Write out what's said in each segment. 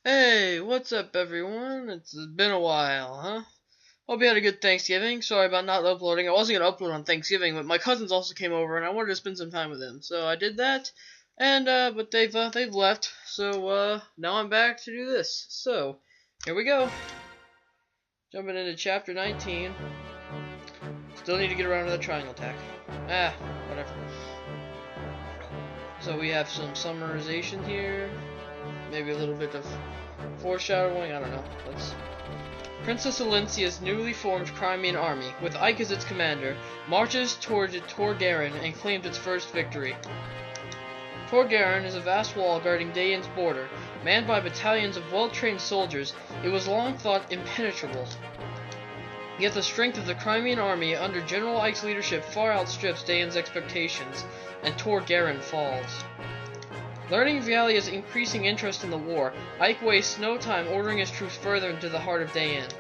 Hey, what's up everyone? It's been a while, huh? Hope you had a good Thanksgiving. Sorry about not uploading. I wasn't gonna upload on Thanksgiving, but my cousins also came over and I wanted to spend some time with them. So I did that. And but they've left. So now I'm back to do this. So, here we go. Jumping into chapter 19. Still need to get around to the triangle attack. Whatever. So we have some summarization here. Maybe a little bit of foreshadowing, I don't know. Princess Alencia's newly formed Crimean army, with Ike as its commander, marches toward Tor Garen and claims its first victory. Tor Garen is a vast wall guarding Dayan's border. Manned by battalions of well-trained soldiers, it was long thought impenetrable. Yet the strength of the Crimean army under General Ike's leadership far outstrips Dayan's expectations, and Tor Garen falls. Learning Vialia's increasing interest in the war, Ike wastes no time ordering his troops further into the heart of Dayan.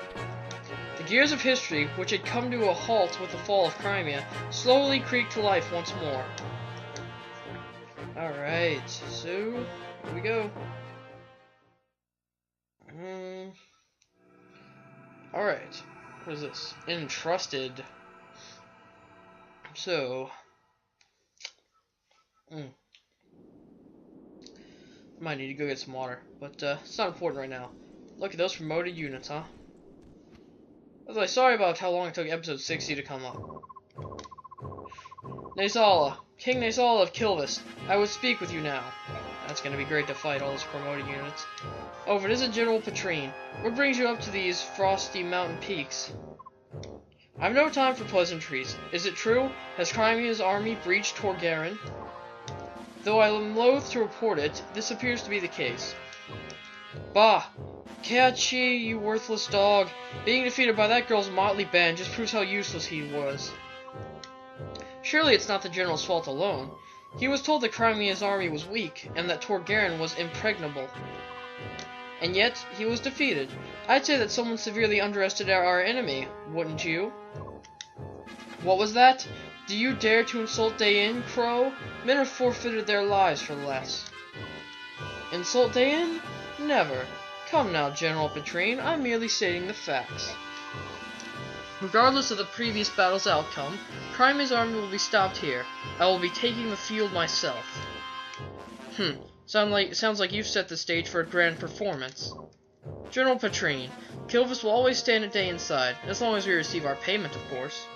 The gears of history, which had come to a halt with the fall of Crimea, slowly creak to life once more. Alright, so here we go. Alright, what is this? Entrusted. So, might need to go get some water, but it's not important right now. Look at those promoted units, huh? By the way, sorry about how long it took episode 60 to come up. Nasala, King Nasala of Kilvis, I would speak with you now. That's gonna be great to fight all those promoted units. Oh, but isn't General Petrine? What brings you up to these frosty mountain peaks? I've no time for pleasantries. Is it true? Has Crimea's army breached Tor Garen? Though I am loath to report it, this appears to be the case. Bah! Kachi, you worthless dog. Being defeated by that girl's motley band just proves how useless he was. Surely it's not the general's fault alone. He was told that Crimea's army was weak, and that Tor Garen was impregnable. And yet, he was defeated. I'd say that someone severely underestimated our enemy, wouldn't you? What was that? Do you dare to insult Dayan, Crow? Men have forfeited their lives for less. Insult Dayan? Never. Come now, General Petrine, I'm merely stating the facts. Regardless of the previous battle's outcome, Crimea's army will be stopped here. I will be taking the field myself. Sounds like you've set the stage for a grand performance. General Petrine, Kilvis will always stand at Dayan's side, as long as we receive our payment, of course.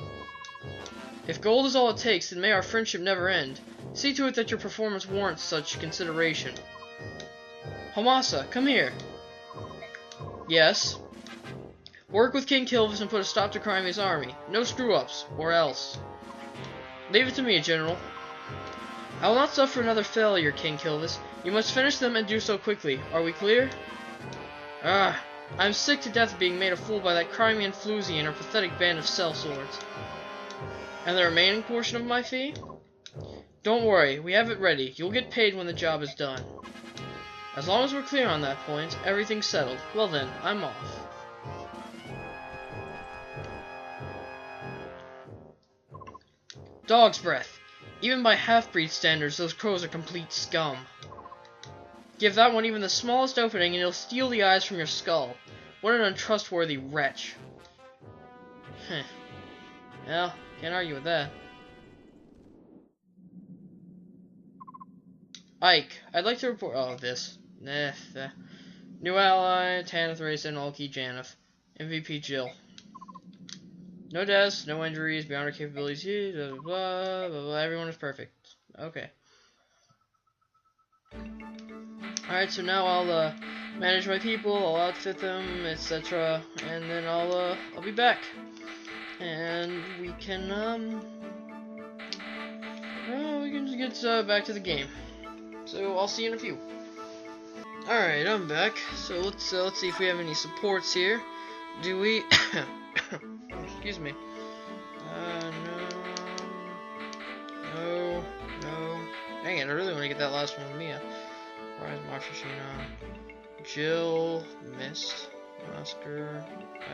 If gold is all it takes, then may our friendship never end. See to it that your performance warrants such consideration. Hamasa, come here. Yes? Work with King Kilvis and put a stop to Crimea's army. No screw-ups, or else. Leave it to me, General. I will not suffer another failure, King Kilvis. You must finish them and do so quickly. Are we clear? I'm sick to death of being made a fool by that Crimean floozy and her pathetic band of sellswords. And the remaining portion of my fee? Don't worry, we have it ready. You'll get paid when the job is done. As long as we're clear on that point, everything's settled. Well then, I'm off. Dog's breath. Even by half-breed standards, those crows are complete scum. Give that one even the smallest opening and he'll steal the eyes from your skull. What an untrustworthy wretch. Well, can't argue with that. Ike, I'd like to report... Oh, this. New ally, Tanith Racing, Ulki Janif. MVP Jill. No deaths, no injuries, beyond our capabilities. Blah, blah, blah, blah, blah. Everyone is perfect. Okay. Alright, so now I'll manage my people, I'll outfit them, etc. And then I'll be back. And we can just get back to the game. So I'll see you in a few. Alright, I'm back. So let's see if we have any supports here. Do we excuse me. No. Dang it, I really want to get that last one with Mia. Rise, Marshall, Jill, Mist, Oscar,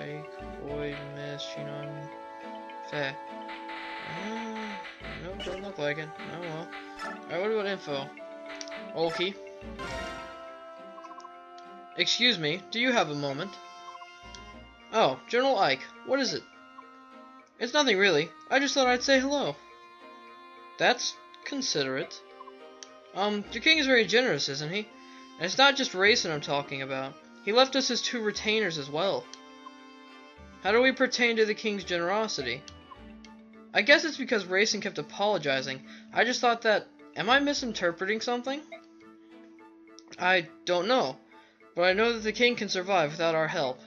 Ike, Boyd, Mist, Shinon, Faye. Nope, doesn't look like it. Oh well. Alright, what about info? Ulki. Excuse me, do you have a moment? Oh, General Ike, what is it? It's nothing really. I just thought I'd say hello. That's considerate. Your king is very generous, isn't he? And it's not just Raisin I'm talking about. He left us his 2 retainers as well. How do we pertain to the king's generosity? I guess it's because Raisin kept apologizing. I just thought that... Am I misinterpreting something? I don't know. But I know that the king can survive without our help.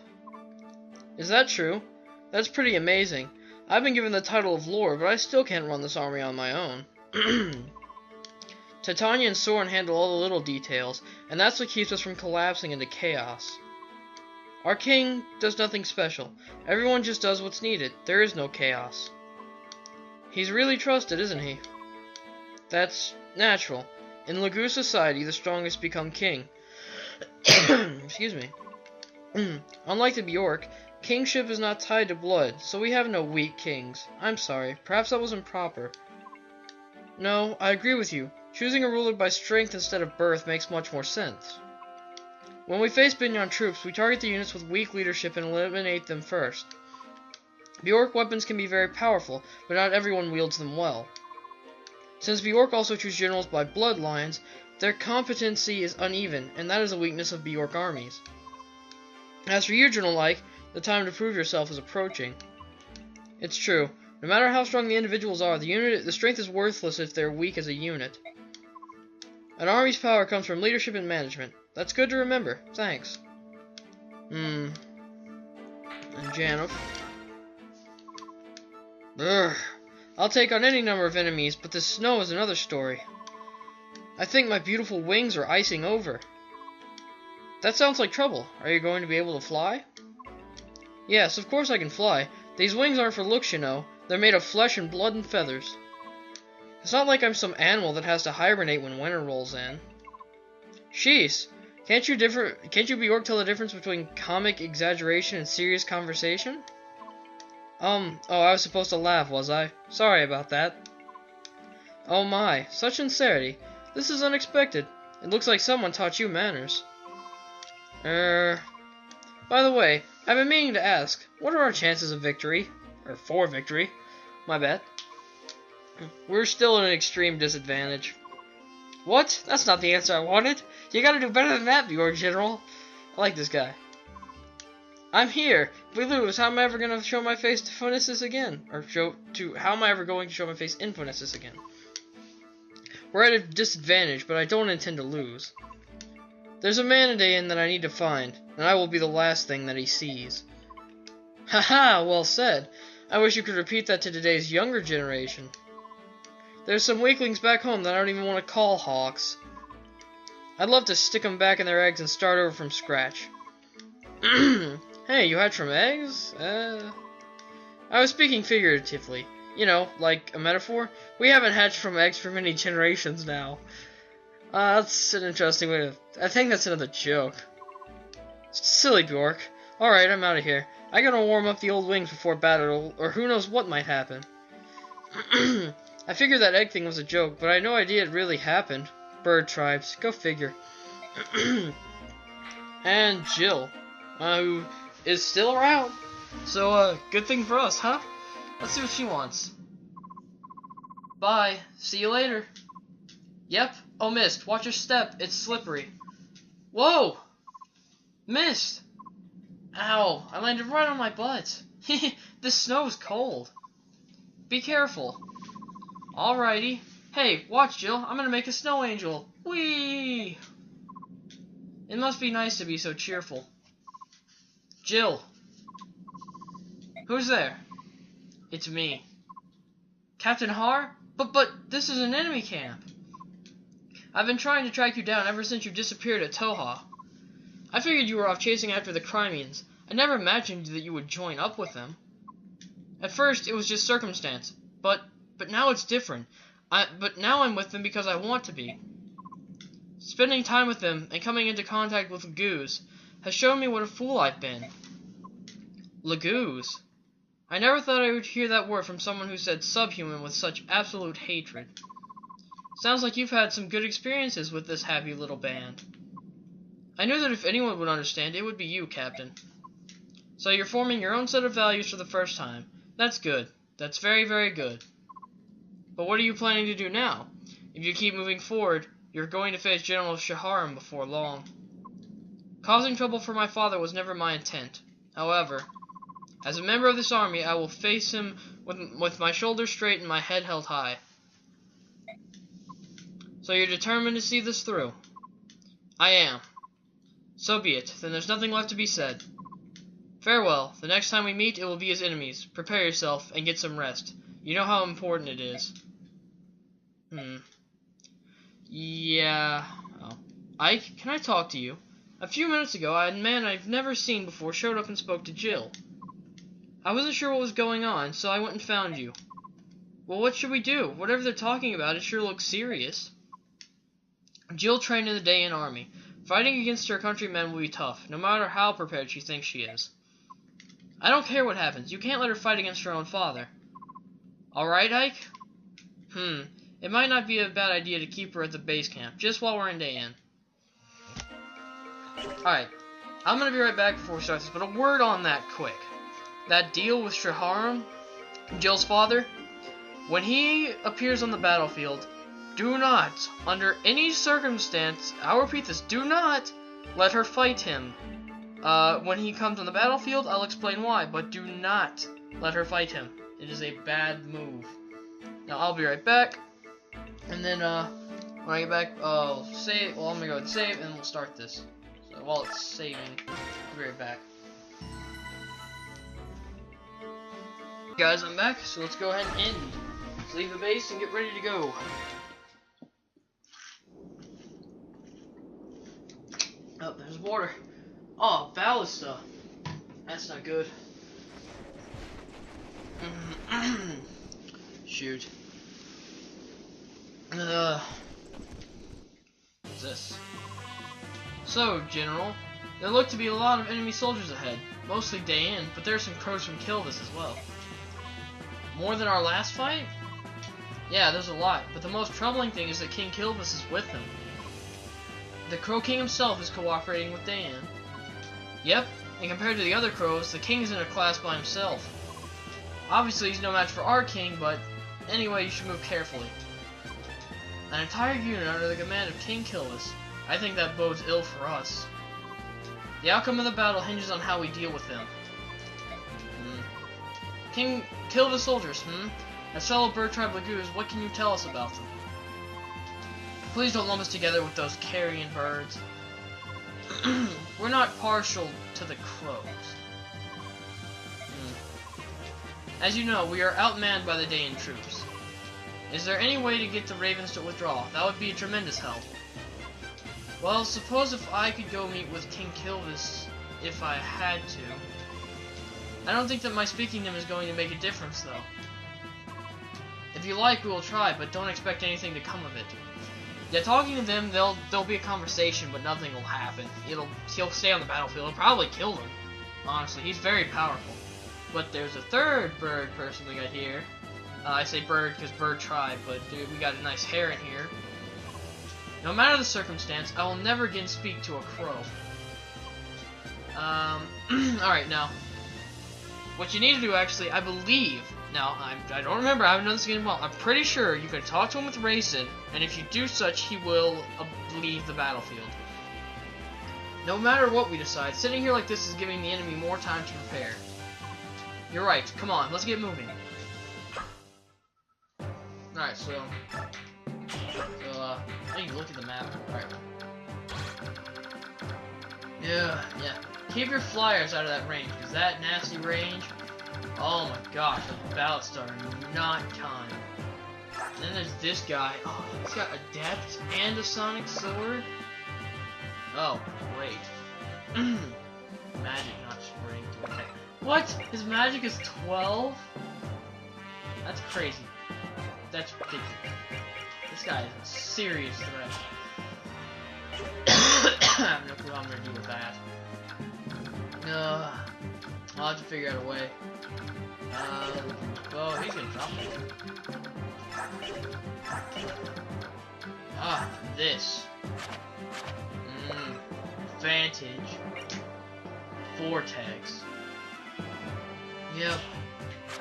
Is that true? That's pretty amazing. I've been given the title of Lord, but I still can't run this army on my own. Titania and Soren handle all the little details, and that's what keeps us from collapsing into chaos. Our king does nothing special. Everyone just does what's needed. There is no chaos. He's really trusted, isn't he? That's natural. In Lagoo society, the strongest become king. Excuse me. Unlike the Bjork, kingship is not tied to blood, so we have no weak kings. I'm sorry. Perhaps that wasn't proper. No, I agree with you. Choosing a ruler by strength instead of birth makes much more sense. When we face Binyan troops, we target the units with weak leadership and eliminate them first. Bjork weapons can be very powerful, but not everyone wields them well. Since Bjork also choose generals by bloodlines, their competency is uneven, and that is a weakness of Bjork armies. As for you, General Ike, the time to prove yourself is approaching. It's true. No matter how strong the individuals are, the strength is worthless if they're weak as a unit. An army's power comes from leadership and management. That's good to remember. Thanks. And Janov. Brr. I'll take on any number of enemies, but this snow is another story. I think my beautiful wings are icing over. That sounds like trouble. Are you going to be able to fly? Yes, of course I can fly. These wings aren't for looks, you know. They're made of flesh and blood and feathers. It's not like I'm some animal that has to hibernate when winter rolls in. Sheesh. Can't you Bjork tell the difference between comic exaggeration and serious conversation? Oh, I was supposed to laugh, was I? Sorry about that. Oh my, such sincerity. This is unexpected. It looks like someone taught you manners. By the way, I've been meaning to ask, what are our chances of victory? Or for victory? My bad. We're still at an extreme disadvantage. What? That's not the answer I wanted. You gotta do better than that, Bjork General. I like this guy. I'm here. If we lose, how am I ever gonna show my face to Phonesis again? How am I ever going to show my face in Phonesis again? We're at a disadvantage, but I don't intend to lose. There's a Manadaean that I need to find, and I will be the last thing that he sees. Haha, well said. I wish you could repeat that to today's younger generation. There's some weaklings back home that I don't even want to call hawks. I'd love to stick them back in their eggs and start over from scratch. Hey, you hatch from eggs? I was speaking figuratively. You know, like a metaphor. We haven't hatched from eggs for many generations now. That's an interesting way to... I think that's another joke. Silly Bjork. Alright, I'm out of here. I gotta warm up the old wings before battle, or who knows what might happen. I figured that egg thing was a joke, but I had no idea it really happened. Bird tribes. Go figure. And Jill, who is still around. So, good thing for us, huh? Let's see what she wants. Bye. See you later. Yep. Oh, missed. Watch your step. It's slippery. Whoa! Missed! Ow. I landed right on my butt. This snow is cold. Be careful. Alrighty. Hey, watch, Jill. I'm gonna make a snow angel. Whee! It must be nice to be so cheerful. Jill. Who's there? It's me. Captain Har? But this is an enemy camp. I've been trying to track you down ever since you disappeared at Toha. I figured you were off chasing after the Crimeans. I never imagined that you would join up with them. At first, it was just circumstance. But now it's different. But now I'm with them because I want to be. Spending time with them and coming into contact with Lagoos has shown me what a fool I've been. Lagoos. I never thought I would hear that word from someone who said subhuman with such absolute hatred. Sounds like you've had some good experiences with this happy little band. I knew that if anyone would understand, it would be you, Captain. So you're forming your own set of values for the first time. That's good. That's very, very good. But what are you planning to do now? If you keep moving forward, you're going to face General Shaharam before long. Causing trouble for my father was never my intent. However, as a member of this army, I will face him with my shoulders straight and my head held high. So you're determined to see this through? I am. So be it. Then there's nothing left to be said. Farewell. The next time we meet, it will be as enemies. Prepare yourself and get some rest. You know how important it is. Yeah. Oh. Ike, can I talk to you? A few minutes ago, a man I've never seen before showed up and spoke to Jill. I wasn't sure what was going on, so I went and found you. Well, what should we do? Whatever they're talking about, it sure looks serious. Jill trained in the Dayan army. Fighting against her countrymen will be tough, no matter how prepared she thinks she is. I don't care what happens. You can't let her fight against her own father. Alright, Ike? It might not be a bad idea to keep her at the base camp, just while we're in Dayan. Alright, I'm gonna be right back before we start this, but a word on that quick. That deal with Shaharam, Jill's father, when he appears on the battlefield, do not, under any circumstance, I'll repeat this, do not let her fight him. When he comes on the battlefield, I'll explain why, but do not let her fight him. It is a bad move. Now, I'll be right back, and then, when I get back, I'll save, well, I'm gonna go ahead and save, and we'll start this. So, while it's saving, I'll be right back. Guys, I'm back, so let's go ahead and leave the base and get ready to go. Oh, there's water. Oh, ballista. That's not good. Shoot. What's this? So, General, there look to be a lot of enemy soldiers ahead. Mostly Dayan, but there are some crows from Kilvis as well. More than our last fight? Yeah, there's a lot, but the most troubling thing is that King Kilvis is with them. The Crow King himself is cooperating with Dayan. Yep, and compared to the other crows, the king is in a class by himself. Obviously, he's no match for our king, but anyway, you should move carefully. An entire unit under the command of King Kilvis. I think that bodes ill for us. The outcome of the battle hinges on how we deal with them. King Kilvis soldiers, As fellow bird tribe Lagoos, what can you tell us about them? Please don't lump us together with those carrion birds. We're not partial to the crows. As you know, we are outmanned by the Dayan troops. Is there any way to get the ravens to withdraw? That would be a tremendous help. Well, suppose if I could go meet with King Kilvis if I had to. I don't think that my speaking to him is going to make a difference, though. If you like, we will try, but don't expect anything to come of it. Yeah, talking to them, there'll be a conversation, but nothing will happen. He'll stay on the battlefield. He'll probably kill them. Honestly, he's very powerful. But there's a third bird person we got here. I say bird because bird tribe, but dude, we got a nice heron here. No matter the circumstance, I will never again speak to a crow. Alright, now, what you need to do, actually, I believe, now, I don't remember, I haven't done this game well, I'm pretty sure you can talk to him with Raisin, and if you do such, he will leave the battlefield. No matter what we decide, sitting here like this is giving the enemy more time to prepare. You're right, come on, let's get moving. Alright, so I need to look at the map. Alright. Yeah. Keep your flyers out of that range, because that nasty range, oh my gosh, the ballots are not kind. And then there's this guy. Oh, he's got Adept and a Sonic Sword. Oh, great. Magic, not strength. Okay. What? His magic is 12? That's crazy. That's ridiculous. This guy is a serious threat. I have no clue what I'm gonna do with that. I'll have to figure out a way. Oh, he's gonna drop me. This. advantage. Vortex. Yep.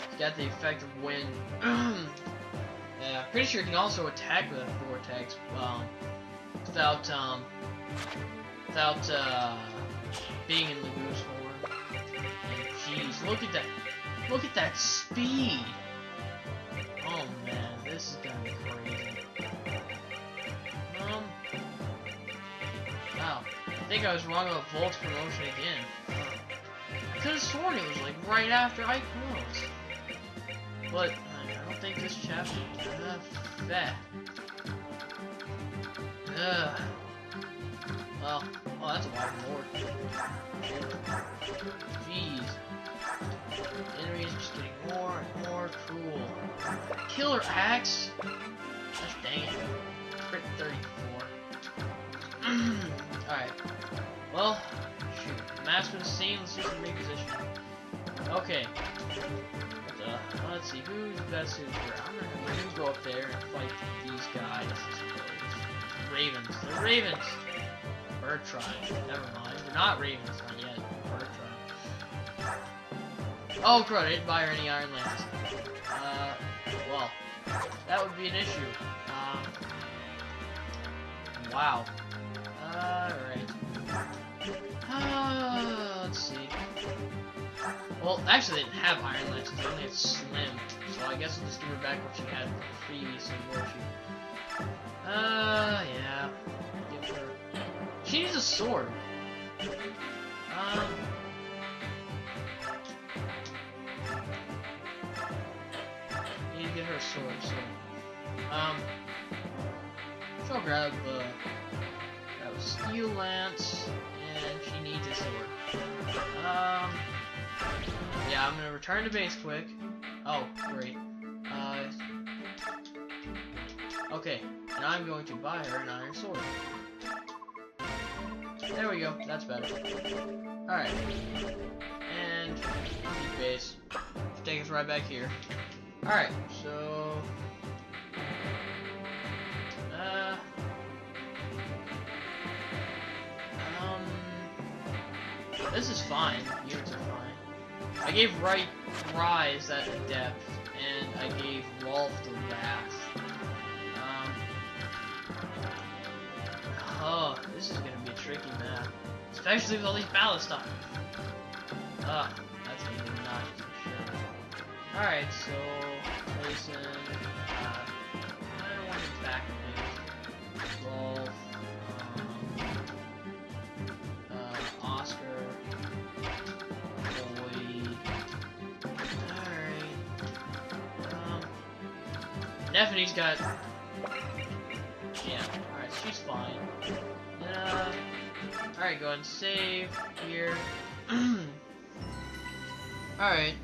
It's got the effect of wind. Yeah, pretty sure you can also attack with a vortex, without being in the goose form. And jeez, look at that! Look at that speed! Oh man, this is gonna be crazy. Wow, I think I was wrong about Volt's promotion again. I could have sworn it was like right after I closed. But I don't think this chapter is that. Well, oh, that's a lot more. Jeez. The enemy is just getting more and more cruel. Killer Axe? That's dang it. Crit 34. Alright. Well, shoot. Match for the same. Let's do some repositioning. Okay. Let's see, who's the best suited for? I'm gonna go up there and fight these guys, I suppose. Ravens. They're ravens! Bird tribe. Never mind. They're not ravens, not yet. Bird tribe. Oh, crud, I didn't buy her any iron lance. Well, that would be an issue. Wow. Alright. Let's see. Well, actually, they didn't have iron lances, they only had slim. So I guess I'll just give her back what she had previously, won't she? Yeah. Give her. She needs a sword. Need to get her a sword, so. So I'll grab a steel lance, and she needs a sword. Yeah, I'm gonna return to base quick. Oh, great. Okay, and I'm going to buy her an iron sword. There we go, that's better. Alright. And keep base. Take us right back here. Alright, so this is fine. Units are fine. I gave Rise that depth, and I gave Rolf the Wrath. Oh, this is gonna be a tricky map. Especially with all these ballast stuff. That's gonna be nice for sure. Alright, so Mason, I don't want him back in base. Rolf, Oscar, Boyd. Alright. Nephenie's got. Yeah, alright, she's fine. Alright, go ahead and save here. Alright.